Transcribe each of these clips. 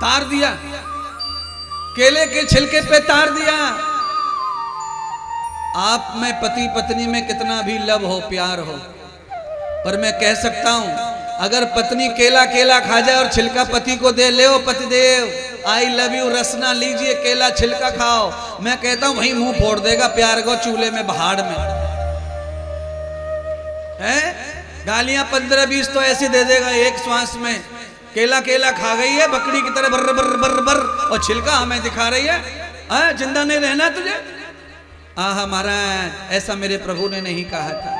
तार दिया, केले के छिलके पे तार दिया। आप में पति पत्नी में कितना भी लव हो, प्यार हो, पर मैं कह सकता हूं अगर पत्नी केला केला खा जाए और छिलका पति को दे, ले ओ पतिदेव आई लव यू, रसना लीजिए, केला छिलका खाओ, मैं कहता हूं वही मुंह फोड़ देगा प्यार को चूल्हे में बहाड़ में है। गालियां 15-20 तो ऐसी दे देगा एक श्वास में। केला केला खा गई है बकरी की तरह बर बर बर बर, और छिलका हमें दिखा रही है, जिंदा नहीं रहना तुझे। आहा महाराज, ऐसा मेरे प्रभु ने नहीं कहा था,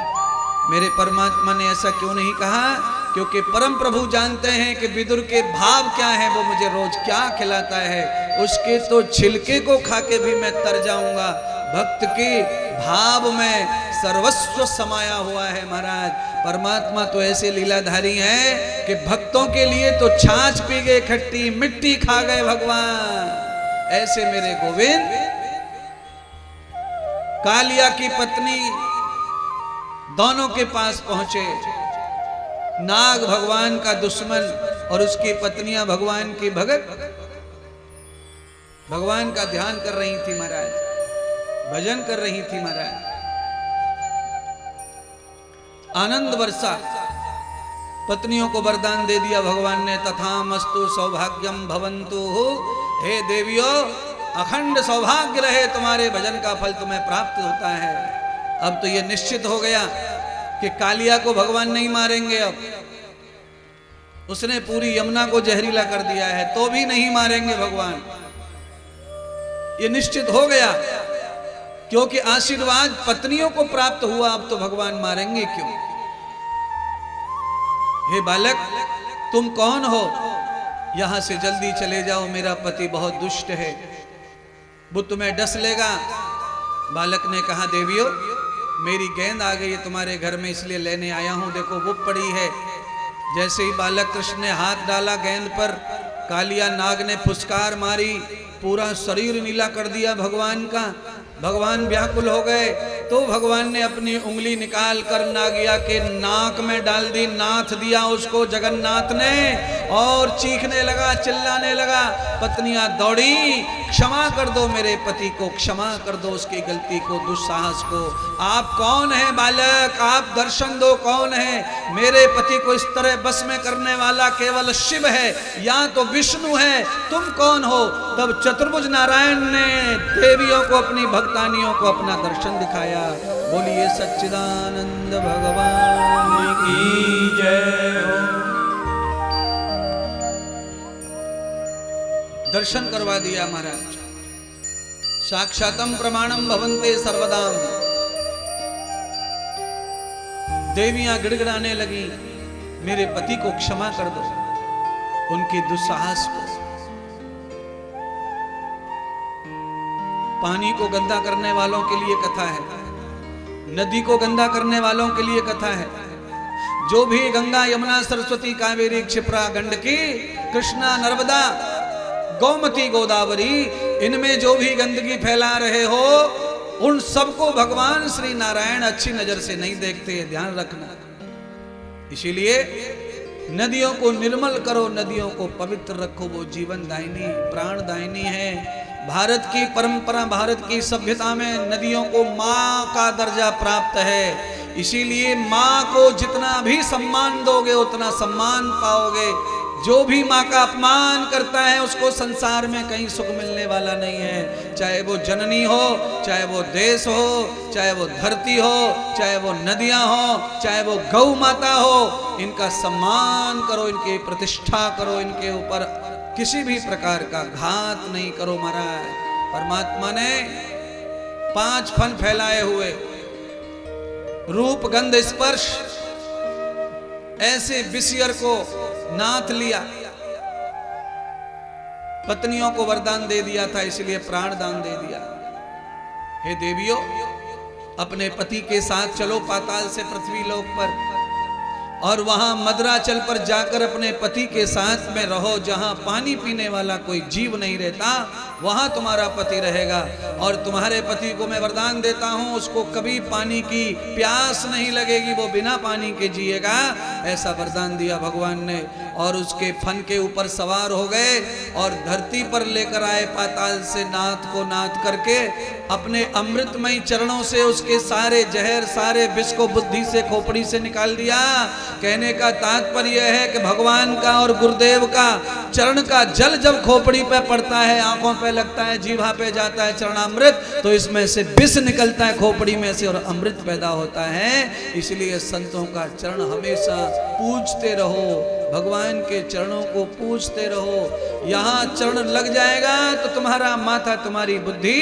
मेरे परमात्मा ने ऐसा क्यों नहीं कहा? क्योंकि परम प्रभु जानते हैं कि विदुर के भाव क्या है, वो मुझे रोज क्या खिलाता है, उसके तो छिलके को खा के भी मैं तर जाऊंगा। भक्त के भाव में सर्वस्व समाया हुआ है महाराज। परमात्मा तो ऐसे लीलाधारी हैं कि भक्तों के लिए तो छाछ पी गए, खट्टी मिट्टी खा गए भगवान। ऐसे मेरे गोविंद कालिया की पत्नी दोनों के पास पहुंचे। नाग भगवान का दुश्मन और उसकी पत्नियां भगवान की भगत, भगवान का ध्यान कर रही थी महाराज, भजन कर रही थी महाराज। आनंद वर्षा, पत्नियों को वरदान दे दिया भगवान ने, तथामस्तु सौभाग्यम भवन्तु। हे देवियों, अखंड सौभाग्य रहे, तुम्हारे भजन का फल तुम्हें प्राप्त होता है। अब तो यह निश्चित हो गया कि कालिया को भगवान नहीं मारेंगे। अब उसने पूरी यमुना को जहरीला कर दिया है, तो भी नहीं मारेंगे भगवान, ये निश्चित हो गया। क्योंकि आशीर्वाद पत्नियों को प्राप्त हुआ, अब तो भगवान मारेंगे क्यों? हे बालक, तुम कौन हो? यहां से जल्दी चले जाओ, मेरा पति बहुत दुष्ट है, वो तुम्हें डस लेगा। बालक ने कहा, देवियों मेरी गेंद आ गई है तुम्हारे घर में, इसलिए लेने आया हूं, देखो वो पड़ी है। जैसे ही बालक कृष्ण ने हाथ डाला गेंद पर, कालिया नाग ने फुसकार मारी, पूरा शरीर नीला कर दिया भगवान का। भगवान व्याकुल हो गए, तो भगवान ने अपनी उंगली निकाल कर नागिया के नाक में डाल दी, नाथ दिया उसको जगन्नाथ ने, और चीखने लगा, चिल्लाने लगा। पत्नियां दौड़ी, क्षमा कर दो मेरे पति को, क्षमा कर दो उसकी गलती को, दुस्साहस को। आप कौन हैं बालक? आप दर्शन दो, कौन है? मेरे पति को इस तरह बस में करने वाला केवल शिव है या तो विष्णु है, तुम कौन हो? तब चतुर्भुज नारायण ने देवियों को, अपनी भक्तानियों को अपना दर्शन दिखाया। बोलिए सच्चिदानंद भगवान की जय हो। दर्शन करवा दिया महाराज। साक्षातम प्रमाणम भवन्ते सर्वदाम। देवियां गिड़गिड़ाने लगी, मेरे पति को क्षमा कर दो, उनके दुस्साहस को। पानी को गंदा करने वालों के लिए कथा है, नदी को गंदा करने वालों के लिए कथा है। जो भी गंगा, यमुना, सरस्वती, कावेरी, क्षिप्रा, गंडकी, कृष्णा, नर्मदा, गोमती, गोदावरी, इनमें जो भी गंदगी फैला रहे हो, उन सबको भगवान श्री नारायण अच्छी नजर से नहीं देखते, ध्यान रखना। इसीलिए नदियों को निर्मल करो, नदियों को पवित्र रखो, वो जीवन दायिनी, प्राण दायिनी है। भारत की परंपरा, भारत की सभ्यता में नदियों को माँ का दर्जा प्राप्त है। इसीलिए माँ को जितना भी सम्मान दोगे उतना सम्मान पाओगे। जो भी माँ का अपमान करता है उसको संसार में कहीं सुख मिलने वाला नहीं है। चाहे वो जननी हो, चाहे वो देश हो, चाहे वो धरती हो, चाहे वो नदियां हो, चाहे वो गौ माता हो, इनका सम्मान करो, इनकी प्रतिष्ठा करो, इनके ऊपर किसी भी प्रकार का घात नहीं करो। महाराज परमात्मा ने 5 फन फैलाए हुए, रूप, गंध, स्पर्श, ऐसे विषयर को नाथ लिया, पत्नियों को वरदान दे दिया था, इसलिए प्राण दान दे दिया। हे देवियों, अपने पति के साथ चलो पाताल से पृथ्वी लोक पर, और वहां मदराचल पर जाकर अपने पति के साथ में रहो। जहां पानी पीने वाला कोई जीव नहीं रहता, वहां तुम्हारा पति रहेगा। और तुम्हारे पति को मैं वरदान देता हूं, उसको कभी पानी की प्यास नहीं लगेगी, वो बिना पानी के जिएगा, ऐसा वरदान दिया भगवान ने। और उसके फन के ऊपर सवार हो गए और धरती पर लेकर आए पाताल से नाथ को नाथ करके अपने अमृतमयी चरणों से उसके सारे जहर सारे विष को बुद्धि से खोपड़ी से निकाल दिया। कहने का तात्पर्य है कि भगवान का और गुरुदेव का चरण का जल जब खोपड़ी पे पड़ता है, आंखों पे लगता है, जीभा पे जाता है चरणामृत, तो इसमें से विष निकलता है खोपड़ी में से और अमृत पैदा होता है। इसलिए संतों का चरण हमेशा पूजते रहो, भगवान के चरणों को पूजते रहो। यहाँ चरण लग जाएगा तो तुम्हारा माथा तुम्हारी बुद्धि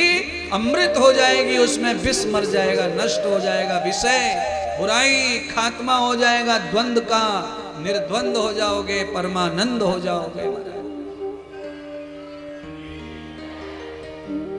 अमृत हो जाएगी, उसमें विष मर जाएगा, नष्ट हो जाएगा विषय, बुराई खात्मा हो जाएगा, द्वंद्व का निर्द्वंद हो जाओगे, परमानंद हो जाओगे।